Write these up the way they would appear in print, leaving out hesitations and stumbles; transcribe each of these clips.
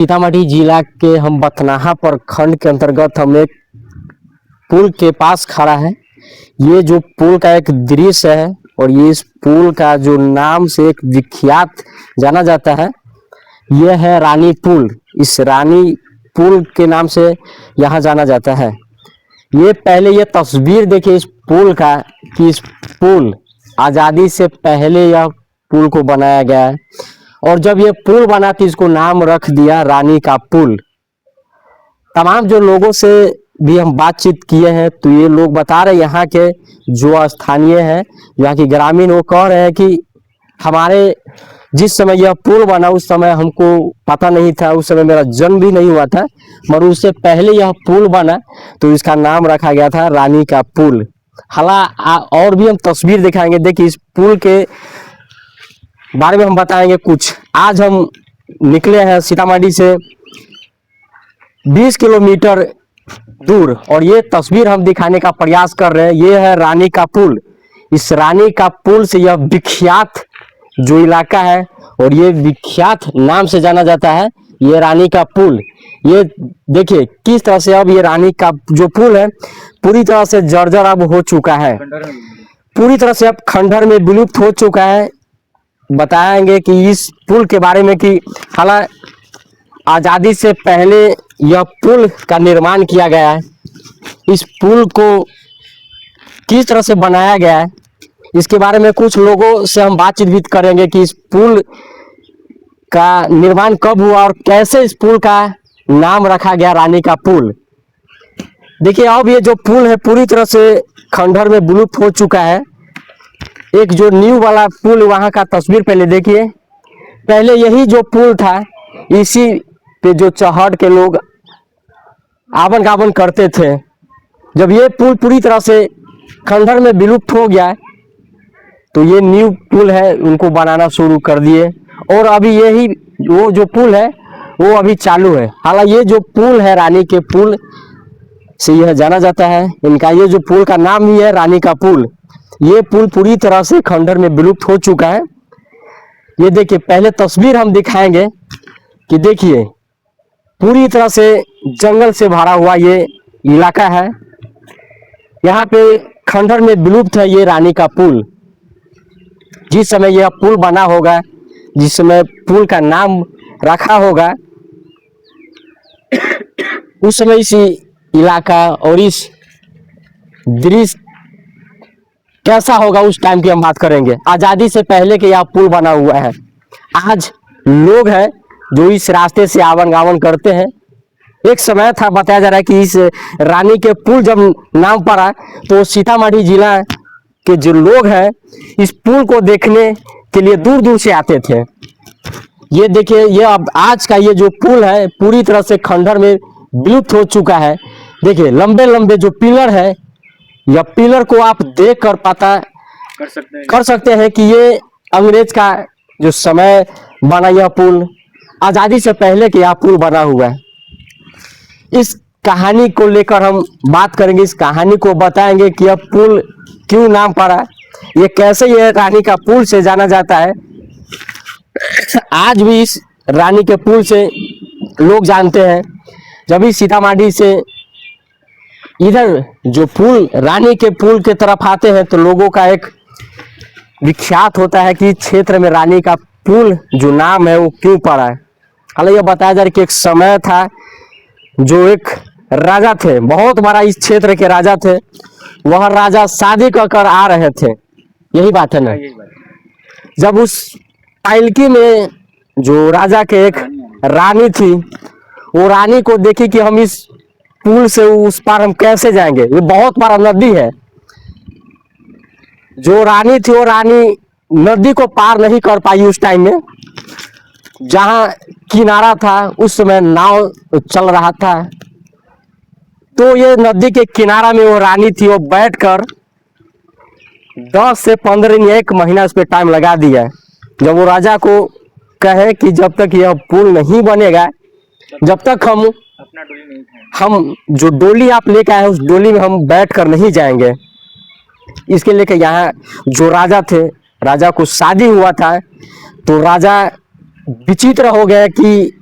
सीतामढ़ी जिला के हम बथनाहा प्रखंड के अंतर्गत हम एक पुल के पास खड़ा है। ये जो पुल का एक दृश्य है और ये इस पुल का जो नाम से एक विख्यात जाना जाता है, यह है रानी पुल। इस रानी पुल के नाम से यहाँ जाना जाता है। ये पहले ये तस्वीर देखिए इस पुल का कि इस पुल आज़ादी से पहले यह पुल को बनाया गया है और जब ये पुल बना तो इसको नाम रख दिया रानी का पुल। तमाम जो लोगों से भी हम बातचीत किए हैं तो ये लोग बता रहे यहाँ के जो स्थानीय हैं, यहाँ के ग्रामीण, वो कह रहे हैं कि हमारे जिस समय यह पुल बना उस समय हमको पता नहीं था, उस समय मेरा जन्म भी नहीं हुआ था, मगर उससे पहले यह पुल बना तो इसका नाम रखा गया था रानी का पुल। हालांकि और भी हम तस्वीर दिखाएंगे। देखिए इस पुल के बारे में हम बताएंगे कुछ। आज हम निकले हैं सीतामढ़ी से 20 किलोमीटर दूर और ये तस्वीर हम दिखाने का प्रयास कर रहे हैं। ये है रानी का पुल। इस रानी का पुल से यह विख्यात जो इलाका है और ये विख्यात नाम से जाना जाता है, ये रानी का पुल। ये देखिए किस तरह से अब ये रानी का जो पुल है पूरी तरह से जर्जर अब हो चुका है, पूरी तरह से अब खंडहर में विलुप्त हो चुका है। बताएंगे कि इस पुल के बारे में कि हालांकि आज़ादी से पहले यह पुल का निर्माण किया गया है। इस पुल को किस तरह से बनाया गया है इसके बारे में कुछ लोगों से हम बातचीत भी करेंगे कि इस पुल का निर्माण कब हुआ और कैसे इस पुल का नाम रखा गया रानी का पुल। देखिए अब ये जो पुल है पूरी तरह से खंडहर में विलुप्त हो चुका है। एक जो न्यू वाला पुल वहाँ का तस्वीर पहले देखिए। पहले यही जो पुल था इसी पे जो चढ़ के लोग आवन गावन करते थे। जब ये पुल पूरी तरह से खंडहर में विलुप्त हो गया तो ये न्यू पुल है उनको बनाना शुरू कर दिए और अभी यही वो जो पुल है वो अभी चालू है। हालांकि ये जो पुल है रानी के पुल से यह जाना जाता है। इनका ये जो पुल का नाम ही है रानी का पुल। ये पुल पूरी तरह से खंडहर में विलुप्त हो चुका है। ये देखिए पहले तस्वीर हम दिखाएंगे कि देखिए पूरी तरह से जंगल से भरा हुआ ये इलाका है। यहाँ पे खंडहर में विलुप्त है ये रानी का पुल। जिस समय यह पुल बना होगा, जिस समय पुल का नाम रखा होगा, उस समय इसी इलाका और इस दृश्य कैसा होगा उस टाइम की हम बात करेंगे। आज़ादी से पहले के यह पुल बना हुआ है। आज लोग हैं जो इस रास्ते से आवन गावन करते हैं। एक समय था, बताया जा रहा है कि इस रानी के पुल जब नाम पड़ा तो सीतामढ़ी जिला के जो लोग हैं इस पुल को देखने के लिए दूर दूर से आते थे। ये देखिए ये अब आज का ये जो पुल है पूरी तरह से खंडहर में विलुप्त हो चुका है। देखिए लंबे लंबे जो पिलर है, या पिलर को आप देख कर पता कर सकते हैं कि ये अंग्रेज का जो समय बना यह पुल, आज़ादी से पहले के यह पुल बना हुआ है। इस कहानी को लेकर हम बात करेंगे, इस कहानी को बताएंगे कि यह पुल क्यों नाम पड़ा, ये कैसे ये रानी का पुल से जाना जाता है। आज भी इस रानी के पुल से लोग जानते हैं। जब भी सीतामढ़ी से इधर जो पुल रानी के पुल के तरफ आते हैं तो लोगों का एक विख्यात होता है कि क्षेत्र में रानी का पुल जो नाम है वो क्यों पड़ा है। हालांकि यह बताया जा रहा है कि एक समय था जो एक राजा थे, बहुत बड़ा इस क्षेत्र के राजा थे। वह राजा शादी कर आ रहे थे, यही बात है ना। जब उस पालकी में जो राजा के एक रानी थी, वो रानी को देखी कि हम इस पुल से उस पार हम कैसे जाएंगे, ये बहुत बड़ा नदी है। जो रानी थी वो रानी नदी को पार नहीं कर पाई उस टाइम में। जहां किनारा था उस समय नाव चल रहा था, तो ये नदी के किनारा में वो रानी थी, वो बैठकर 10 से 15 दिन, 1 महीना उस पर टाइम लगा दिया। जब वो राजा को कहे कि जब तक यह पुल नहीं बनेगा, जब तक हम जो डोली आप लेके आए उस डोली में हम बैठ कर नहीं जाएंगे। इसके लेके यहाँ जो राजा थे, राजा को शादी हुआ था तो राजा विचित्र हो गया कि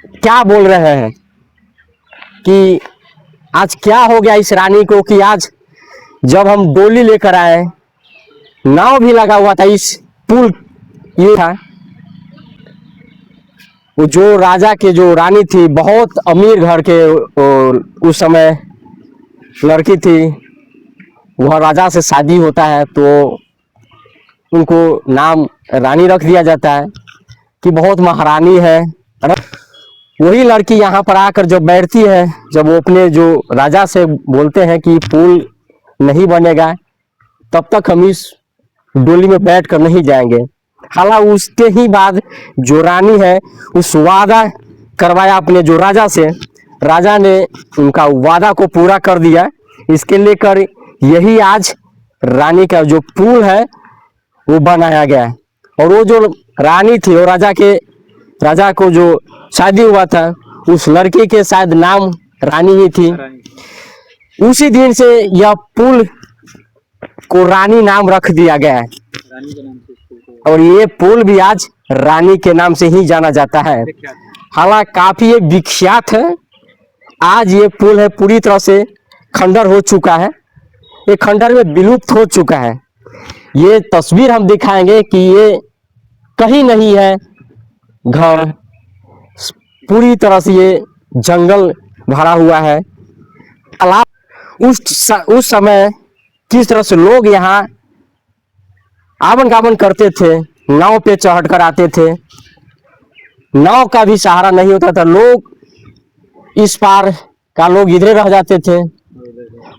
क्या बोल रहे हैं कि आज क्या हो गया इस रानी को कि आज जब हम डोली लेकर आए, नाव भी लगा हुआ था इस पुल, ये था वो जो राजा के जो रानी थी, बहुत अमीर घर के उस समय लड़की थी, वह राजा से शादी होता है तो उनको नाम रानी रख दिया जाता है कि बहुत महारानी है। वही लड़की यहाँ पर आकर जब बैठती है, जब वो अपने जो राजा से बोलते हैं कि पुल नहीं बनेगा तब तक हम इस डोली में बैठ कर नहीं जाएंगे। हालांकि उसके ही बाद जो रानी है उस वादा करवाया अपने जो राजा से, राजा ने उनका वादा को पूरा कर दिया। इसके लेकर यही आज रानी का जो पुल है वो बनाया गया है। और वो जो रानी थी, वो राजा को जो शादी हुआ था उस लड़की के शायद नाम रानी ही थी। उसी दिन से यह पुल को रानी नाम रख दिया गया है और ये पुल भी आज रानी के नाम से ही जाना जाता है। हालांकि काफी ये विख्यात है। आज ये पुल है पूरी तरह से खंडर हो चुका है, ये खंडर में विलुप्त हो चुका है। ये तस्वीर हम दिखाएंगे कि ये कहीं नहीं है घर, पूरी तरह से ये जंगल भरा हुआ है। उस समय किस तरह से लोग यहाँ आवन गावन करते थे, नाव पे चढ़ कर आते थे, नाव का भी सहारा नहीं होता था, लोग इस पार का लोग इधरे रह जाते थे,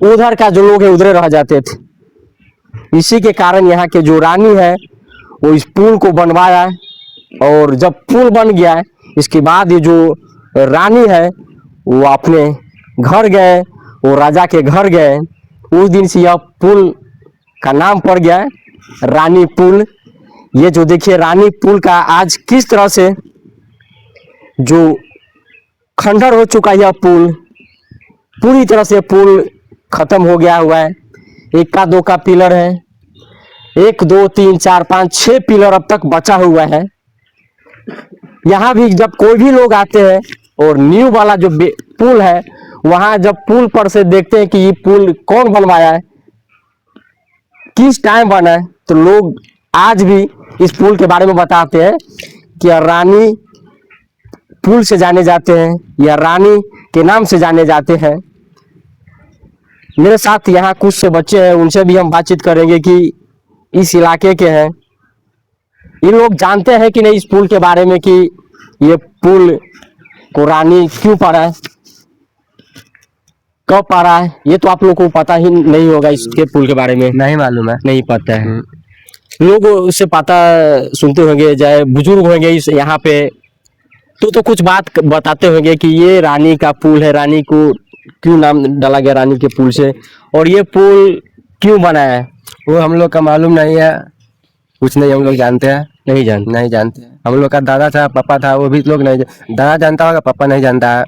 उधर का जो लोग है उधरे रह जाते थे। इसी के कारण यहाँ के जो रानी है वो इस पुल को बनवाया और जब पुल बन गया इसके बाद ये जो रानी है वो अपने घर गए, वो राजा के घर गए। उस दिन से यह पुल का नाम पड़ गया रानी पुल। ये जो देखिए रानी पुल का आज किस तरह से जो खंडर हो चुका है, यह पुल पूरी तरह से पुल खत्म हो गया हुआ है। एक का दो का पिलर है, 1 2 3 4 5 6 पिलर अब तक बचा हुआ है। यहाँ भी जब कोई भी लोग आते हैं और न्यू वाला जो पुल है, वहां जब पुल पर से देखते हैं कि ये पुल कौन बनवाया है, किस टाइम बना है, तो लोग आज भी इस पुल के बारे में बताते हैं कि रानी पुल से जाने जाते हैं या रानी के नाम से जाने जाते हैं। मेरे साथ यहाँ कुछ से बच्चे हैं, उनसे भी हम बातचीत करेंगे कि इस इलाके के हैं, ये लोग जानते हैं कि नहीं इस पुल के बारे में कि ये पुल को रानी क्यों पड़ा है, कब पड़ा है। ये तो आप लोगों को पता ही नहीं होगा, इसके पुल के बारे में नहीं मालूम है, नहीं पता है। लोग उससे पता सुनते होंगे, चाहे बुजुर्ग होंगे इस यहाँ पे तो कुछ बात बताते होंगे कि ये रानी का पुल है, रानी को क्यों नाम डाला गया रानी के पुल से, और ये पुल क्यों बना है वो हम लोग का मालूम नहीं है, कुछ नहीं हम लोग जानते हैं, नहीं जानते हैं। हम लोग का दादा था, पापा था, वो भी लोग नहीं, दादा जानता होगा, पापा नहीं जानता है।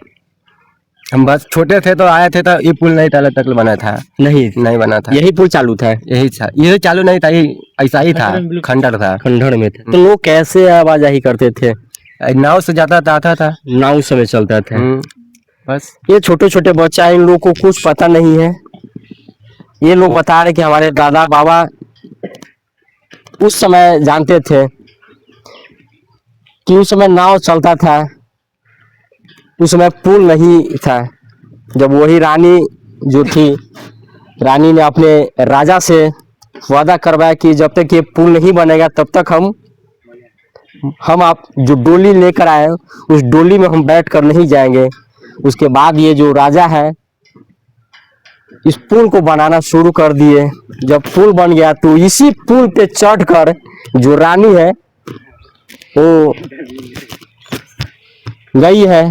हम बस छोटे थे तो आए थे, तो ये पुल नहीं पहले तक बना था, नहीं बना था। यही पुल चालू था, यही चालू नहीं था, ये ऐसा ही था, खंडर था, खंडर में था। तो लोग कैसे आवाजाही करते थे? नाव से जाता आता था, नाव समय चलता था। बस ये छोटे छोटे बच्चा, इन लोगों को कुछ पता नहीं है। ये लोग बता रहे कि हमारे दादा बाबा उस समय जानते थे कि उस समय नाव चलता था, उस समय पुल नहीं था। जब वही रानी जो थी, रानी ने अपने राजा से वादा करवाया कि जब तक ये पुल नहीं बनेगा तब तक हम आप जो डोली लेकर आए उस डोली में हम बैठ कर नहीं जाएंगे। उसके बाद ये जो राजा है इस पुल को बनाना शुरू कर दिए। जब पुल बन गया तो इसी पुल पे चढ़कर जो रानी है वो गई है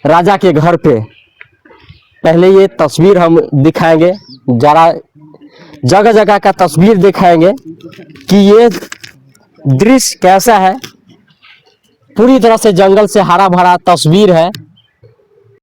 राजा के घर पे। पहले ये तस्वीर हम दिखाएंगे, जरा जगह जगह का तस्वीर दिखाएंगे कि ये दृश्य कैसा है। पूरी तरह से जंगल से हरा भरा तस्वीर है।